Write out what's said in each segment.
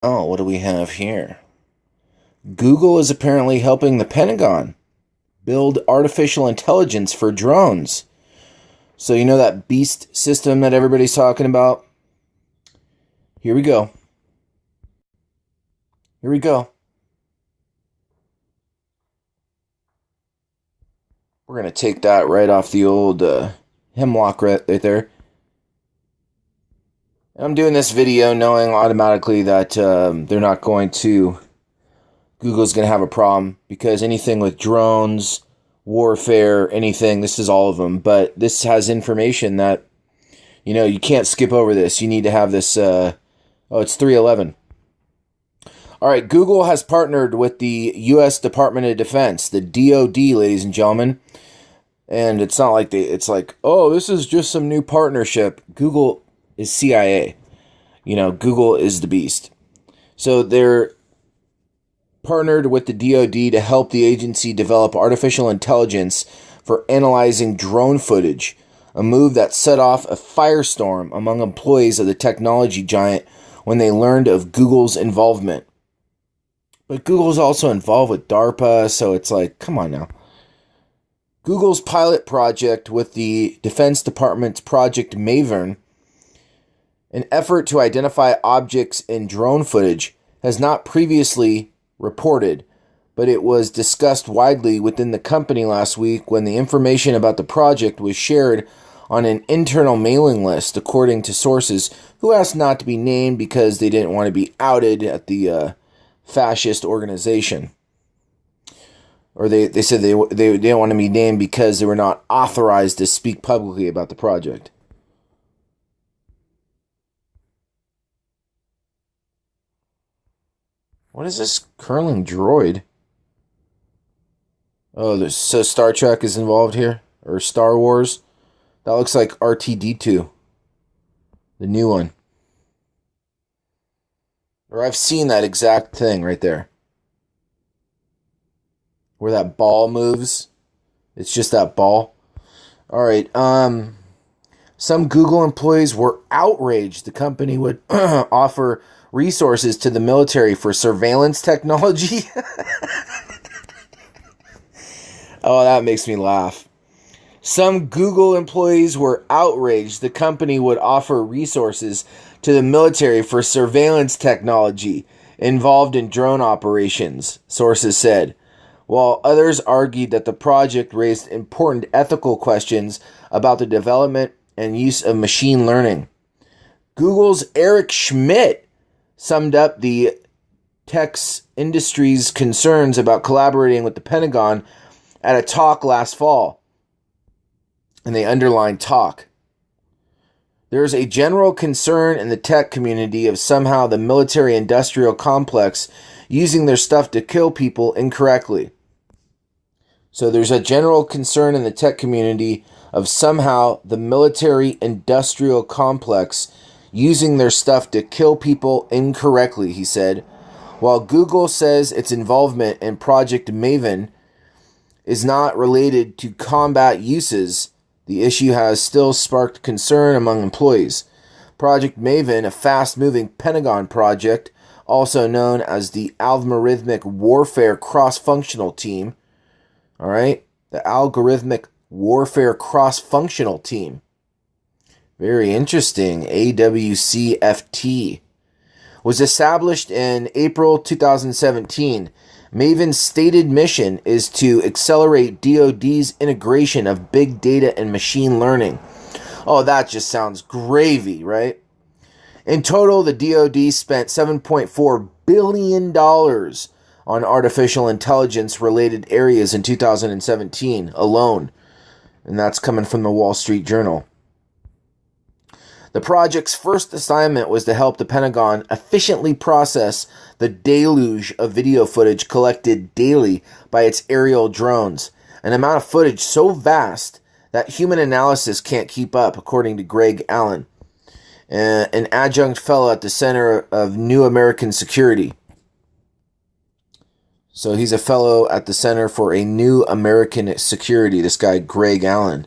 Oh, what do we have here? Google is apparently helping the Pentagon build artificial intelligence for drones. So, you know that beast system that everybody's talking about? Here we go. Here we go. We're going to take that right off the old hemlock right there. I'm doing this video knowing automatically that they're not going to, Google's going to have a problem because anything with drones, warfare, anything, this is all of them. But this has information that, you can't skip over this. You need to have this, it's 311. All right, Google has partnered with the U.S. Department of Defense, the DoD, ladies and gentlemen. And it's not like it's like, oh, this is just some new partnership. Google is CIA. Google is the beast. So they're partnered with the DoD to help the agency develop artificial intelligence for analyzing drone footage, a move that set off a firestorm among employees of the technology giant when they learned of Google's involvement. But Google's also involved with DARPA, so it's like, come on now. Google's pilot project with the Defense Department's Project MAVEN, an effort to identify objects in drone footage, has not previously reported, but it was discussed widely within the company last week when the information about the project was shared on an internal mailing list, according to sources who asked not to be named because they didn't want to be outed at the fascist organization. Or they said they didn't want to be named because they were not authorized to speak publicly about the project. What is this curling droid? Oh, so Star Trek is involved here? Or Star Wars? That looks like RTD2. The new one. Or I've seen that exact thing right there. Where that ball moves. It's just that ball. Alright, some Google employees were outraged the company would offer resources to the military for surveillance technology. Oh, that makes me laugh. Some Google employees were outraged the company would offer resources to the military for surveillance technology involved in drone operations, sources said, while others argued that the project raised important ethical questions about the development and use of machine learning. Google's Eric Schmidt summed up the tech industry's concerns about collaborating with the Pentagon at a talk last fall. And they underlined talk. There is a general concern in the tech community of somehow the military-industrial complex using their stuff to kill people incorrectly. So there's a general concern in the tech community of somehow the military-industrial complex using their stuff to kill people incorrectly, he said. While Google says its involvement in Project MAVEN is not related to combat uses, the issue has still sparked concern among employees. Project MAVEN, a fast-moving Pentagon project, also known as the Algorithmic Warfare Cross-Functional Team, all right, the Algorithmic Warfare Cross-Functional Team. Very interesting. AWCFT. Was established in April 2017. MAVEN's stated mission is to accelerate DoD's integration of big data and machine learning. Oh, that just sounds gravy, right? In total, the DoD spent $7.4 billion on artificial intelligence-related areas in 2017 alone. And that's coming from the Wall Street Journal. The project's first assignment was to help the Pentagon efficiently process the deluge of video footage collected daily by its aerial drones, an amount of footage so vast that human analysis can't keep up, according to Greg Allen, an adjunct fellow at the Center of New American Security. So he's a fellow at the Center for a New American Security, this guy Greg Allen.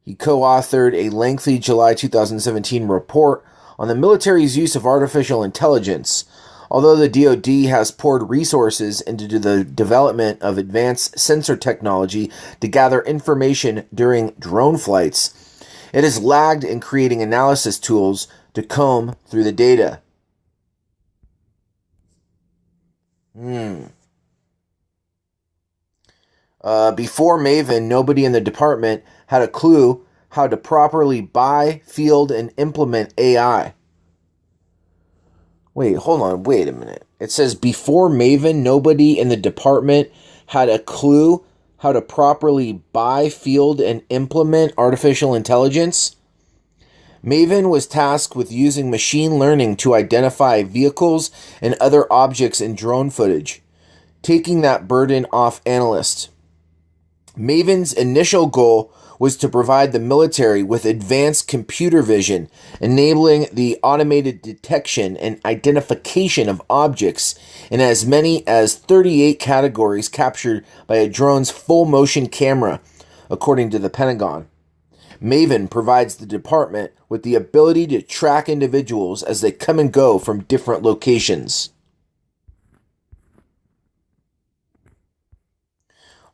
He co-authored a lengthy July 2017 report on the military's use of artificial intelligence, Although the DoD has poured resources into the development of advanced sensor technology to gather information during drone flights, it has lagged in creating analysis tools to comb through the data. Before MAVEN, nobody in the department had a clue how to properly buy, field, and implement AI. Wait, hold on, wait a minute. It says before MAVEN, nobody in the department had a clue how to properly buy, field, and implement artificial intelligence. MAVEN was tasked with using machine learning to identify vehicles and other objects in drone footage, taking that burden off analysts. MAVEN's initial goal was to provide the military with advanced computer vision, enabling the automated detection and identification of objects in as many as 38 categories captured by a drone's full motion camera, according to the Pentagon. MAVEN provides the department with the ability to track individuals as they come and go from different locations.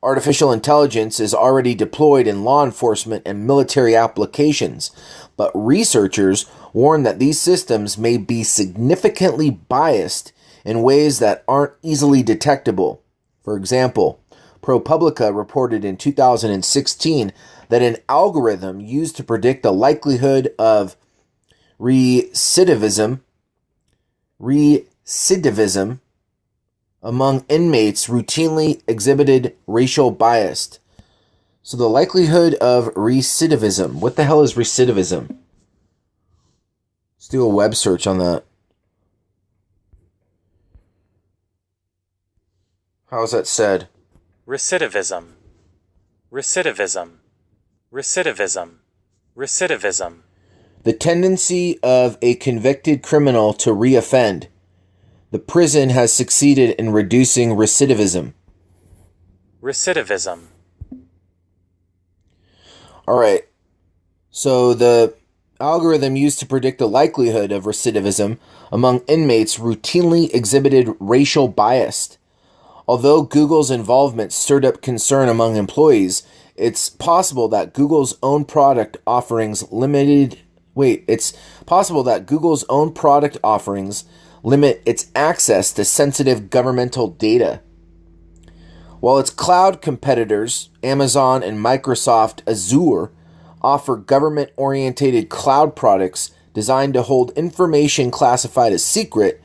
Artificial intelligence is already deployed in law enforcement and military applications, but researchers warn that these systems may be significantly biased in ways that aren't easily detectable. For example, ProPublica reported in 2016 that an algorithm used to predict the likelihood of recidivism among inmates routinely exhibited racial bias. So the likelihood of recidivism. What the hell is recidivism? Let's do a web search on that. How is that said? Recidivism. Recidivism. Recidivism. Recidivism. The tendency of a convicted criminal to reoffend. The prison has succeeded in reducing recidivism. Recidivism. All right. So the algorithm used to predict the likelihood of recidivism among inmates routinely exhibited racial bias. Although Google's involvement stirred up concern among employees, it's possible that Google's own product offerings limit its access to sensitive governmental data. While its cloud competitors, Amazon and Microsoft Azure, offer government-oriented cloud products designed to hold information classified as secret,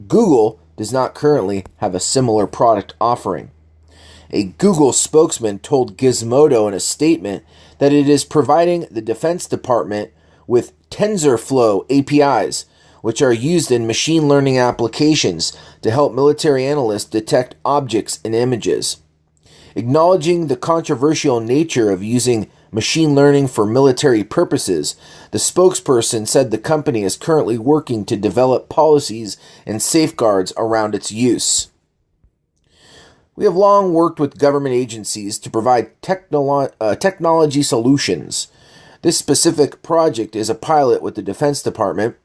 Google does not currently have a similar product offering. A Google spokesman told Gizmodo in a statement that it is providing the Defense Department with TensorFlow APIs, which are used in machine learning applications to help military analysts detect objects and images. Acknowledging the controversial nature of using machine learning for military purposes, the spokesperson said the company is currently working to develop policies and safeguards around its use. We have long worked with government agencies to provide technology solutions. This specific project is a pilot with the Defense Department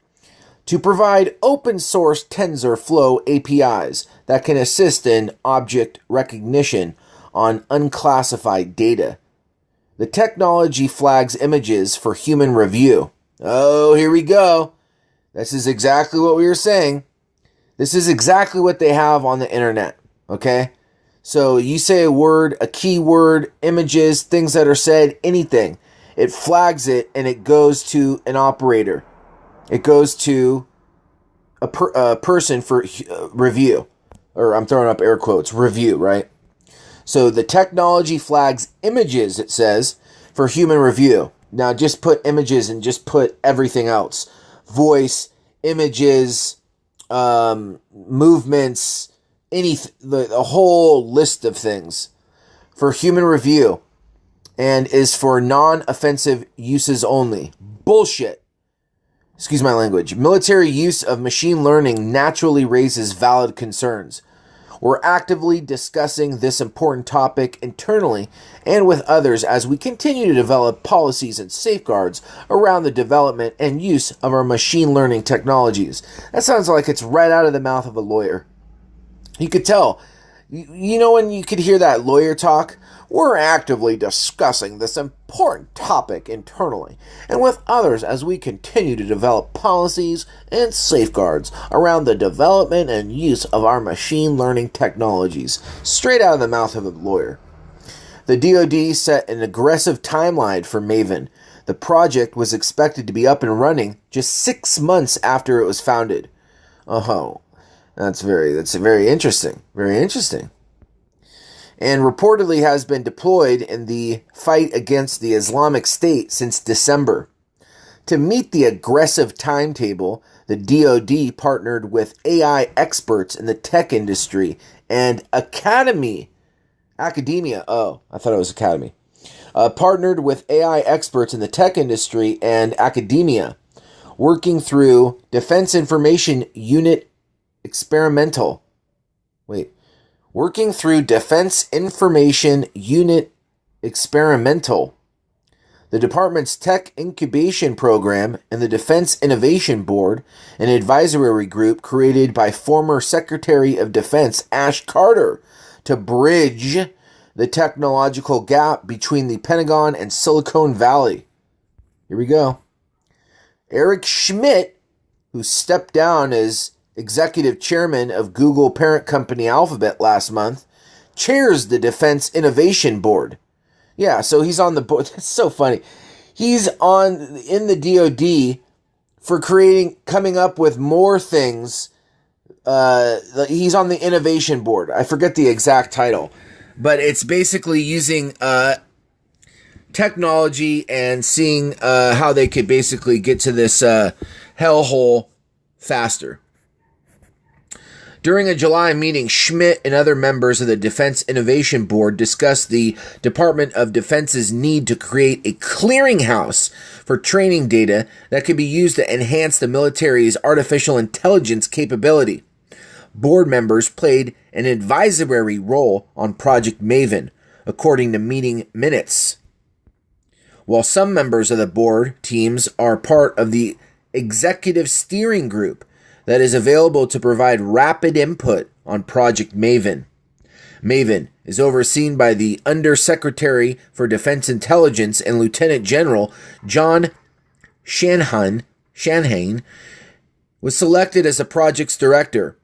to provide open-source TensorFlow APIs that can assist in object recognition on unclassified data. The technology flags images for human review. Oh, here we go. This is exactly what we were saying. This is exactly what they have on the internet, okay? So you say a word, a keyword, images, things that are said, anything. It flags it and it goes to an operator. It goes to a person for review. Or I'm throwing up air quotes, review, right? So the technology flags images, it says, for human review. Now just put images and just put everything else. Voice, images, movements, a whole list of things for human review, and is for non-offensive uses only. Bullshit. Excuse my language. Military use of machine learning naturally raises valid concerns. We're actively discussing this important topic internally and with others as we continue to develop policies and safeguards around the development and use of our machine learning technologies. That sounds like it's right out of the mouth of a lawyer. You could tell. You know when you could hear that lawyer talk? We're actively discussing this important topic internally and with others as we continue to develop policies and safeguards around the development and use of our machine learning technologies. Straight out of the mouth of a lawyer. The DoD set an aggressive timeline for MAVEN. The project was expected to be up and running just 6 months after it was founded. Oh, that's very interesting. Very interesting. And reportedly has been deployed in the fight against the Islamic State since December. To meet the aggressive timetable, the DoD partnered with AI experts in the tech industry and academia. Oh, I thought it was academy. Partnered with AI experts in the tech industry and academia, working through Defense Information Unit Experimental. Working through Defense Information Unit Experimental, the department's Tech Incubation Program, and the Defense Innovation Board, an advisory group created by former Secretary of Defense Ash Carter to bridge the technological gap between the Pentagon and Silicon Valley. Here we go. Eric Schmidt, who stepped down as executive chairman of Google parent company Alphabet last month, chairs the Defense Innovation Board. Yeah, so he's on the board. That's so funny. He's in the DoD for coming up with more things. He's on the Innovation Board. I forget the exact title, but it's basically using technology and seeing how they could basically get to this hellhole faster. During a July meeting, Schmidt and other members of the Defense Innovation Board discussed the Department of Defense's need to create a clearinghouse for training data that could be used to enhance the military's artificial intelligence capability. Board members played an advisory role on Project MAVEN, according to meeting minutes. While some members of the board teams are part of the executive steering group that is available to provide rapid input on Project MAVEN. MAVEN is overseen by the Undersecretary for Defense Intelligence and Lieutenant General John Shanahan was selected as the project's director.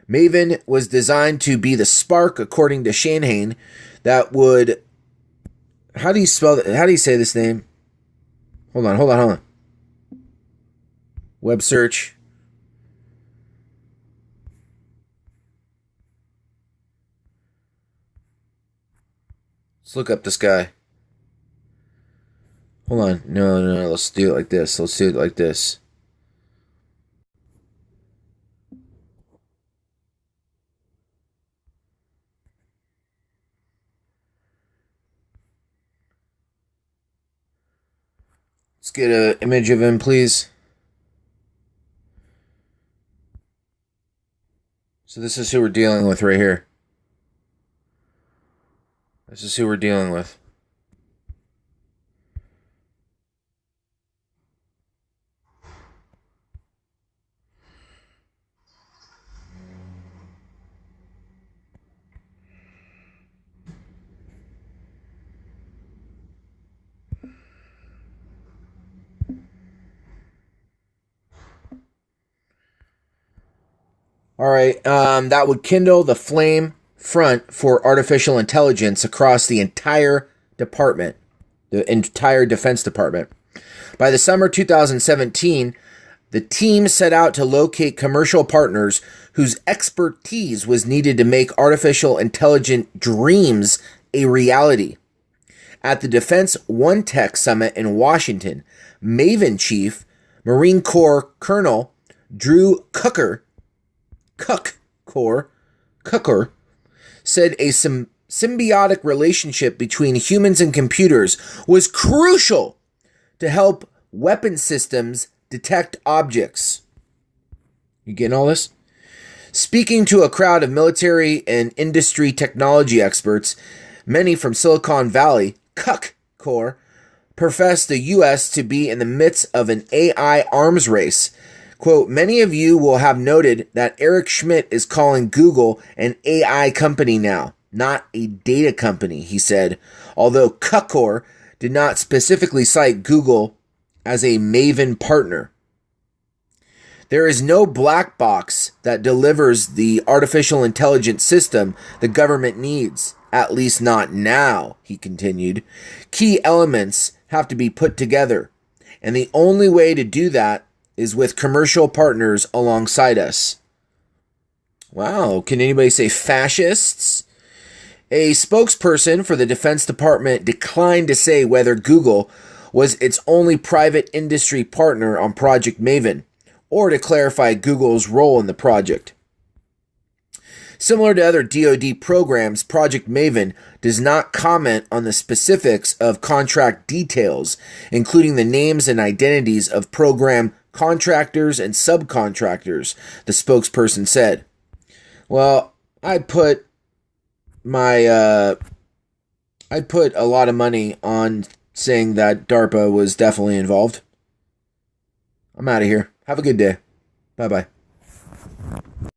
MAVEN was designed to be the spark, according to Shanahan, that would... How do you spell that? How do you say this name? Hold on. Web search. Let's look up this guy. Hold on. No. Let's do it like this. Let's get an image of him, please. So this is who we're dealing with right here. This is who we're dealing with. All right, that would kindle the flame front for artificial intelligence across the entire department, the entire Defense Department. By the summer 2017, the team set out to locate commercial partners whose expertise was needed to make artificial intelligent dreams a reality. At the Defense One Tech Summit in Washington, MAVEN Chief, Marine Corps Colonel Drew Cooker said a symbiotic relationship between humans and computers was crucial to help weapon systems detect objects. You getting all this? Speaking to a crowd of military and industry technology experts, many from Silicon Valley, Cuck Core, profess the U.S. to be in the midst of an AI arms race. Quote, many of you will have noted that Eric Schmidt is calling Google an AI company now, not a data company, he said, although Cuckor did not specifically cite Google as a MAVEN partner. There is no black box that delivers the artificial intelligence system the government needs, at least not now, he continued. Key elements have to be put together, and the only way to do that is with commercial partners alongside us. Wow, can anybody say fascists? A spokesperson for the Defense Department declined to say whether Google was its only private industry partner on Project Maven, or to clarify Google's role in the project. Similar to other DoD programs, Project Maven does not comment on the specifics of contract details, including the names and identities of program contractors and subcontractors, the spokesperson said. Well, I put a lot of money on saying that DARPA was definitely involved. I'm out of here. Have a good day. Bye-bye.